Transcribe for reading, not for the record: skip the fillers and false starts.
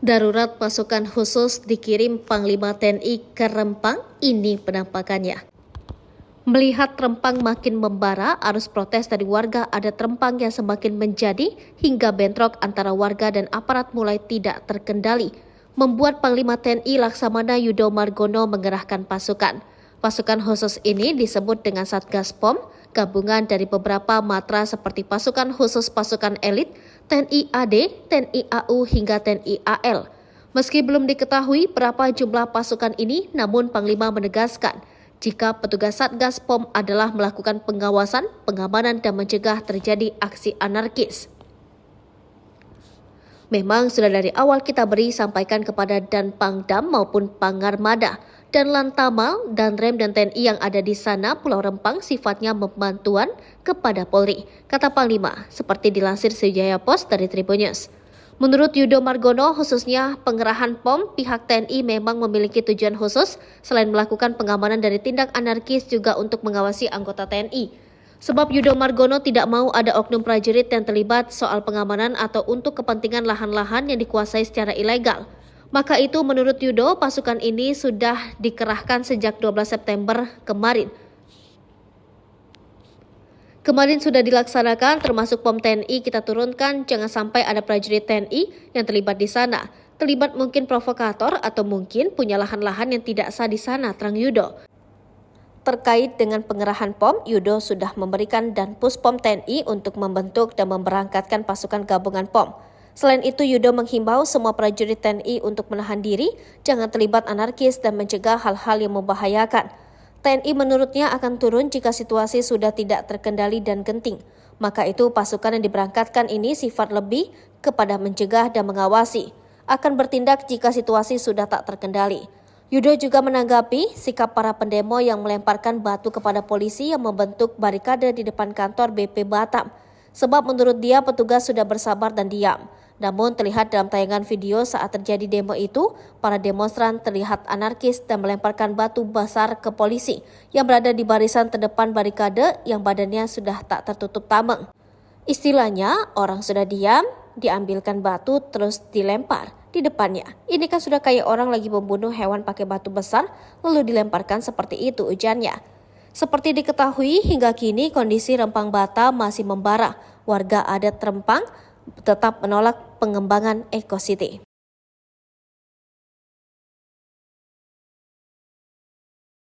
Darurat pasukan khusus dikirim Panglima TNI ke Rempang, ini penampakannya. Melihat Rempang makin membara, arus protes dari warga adat Rempang yang semakin menjadi hingga bentrok antara warga dan aparat mulai tidak terkendali, membuat Panglima TNI Laksamana Yudo Margono mengerahkan pasukan. Pasukan khusus ini disebut dengan Satgas POM, gabungan dari beberapa matra seperti pasukan khusus pasukan elit, TNI AD, TNI AU hingga TNI AL. Meski belum diketahui berapa jumlah pasukan ini, namun Panglima menegaskan jika petugas Satgas POM adalah melakukan pengawasan, pengamanan dan mencegah terjadi aksi anarkis. Memang sudah dari awal kita sampaikan kepada Dan Pangdam maupun Pangarmada dan Lantamal dan Rem dan TNI yang ada di sana Pulau Rempang sifatnya pembantuan kepada Polri, kata Panglima, seperti dilansir Sriwijaya Post dari Tribun News. Menurut Yudo Margono, khususnya pengerahan POM, pihak TNI memang memiliki tujuan khusus selain melakukan pengamanan dari tindak anarkis juga untuk mengawasi anggota TNI. Sebab Yudo Margono tidak mau ada oknum prajurit yang terlibat soal pengamanan atau untuk kepentingan lahan-lahan yang dikuasai secara ilegal. Maka itu menurut Yudo, pasukan ini sudah dikerahkan sejak 12 September kemarin. Kemarin sudah dilaksanakan, termasuk POM TNI kita turunkan, jangan sampai ada prajurit TNI yang terlibat di sana. Terlibat mungkin provokator atau mungkin punya lahan-lahan yang tidak sah di sana, terang Yudo. Terkait dengan pengerahan POM, Yudo sudah memberikan dan Puspom TNI untuk membentuk dan memberangkatkan pasukan gabungan POM. Selain itu, Yudo menghimbau semua prajurit TNI untuk menahan diri, jangan terlibat anarkis dan mencegah hal-hal yang membahayakan. TNI menurutnya akan turun jika situasi sudah tidak terkendali dan genting. Maka itu pasukan yang diberangkatkan ini sifat lebih kepada mencegah dan mengawasi. Akan bertindak jika situasi sudah tak terkendali. Yudo juga menanggapi sikap para pendemo yang melemparkan batu kepada polisi yang membentuk barikade di depan kantor BP Batam. Sebab menurut dia petugas sudah bersabar dan diam. Namun terlihat dalam tayangan video saat terjadi demo itu, para demonstran terlihat anarkis dan melemparkan batu besar ke polisi yang berada di barisan terdepan barikade yang badannya sudah tak tertutup tameng. Istilahnya, orang sudah diam, diambilkan batu terus dilempar di depannya. Ini kan sudah kayak orang lagi membunuh hewan pakai batu besar lalu dilemparkan seperti itu, ujarnya. Seperti diketahui hingga kini kondisi Rempang Batam masih membara. Warga adat Rempang tetap menolak pengembangan Eco City.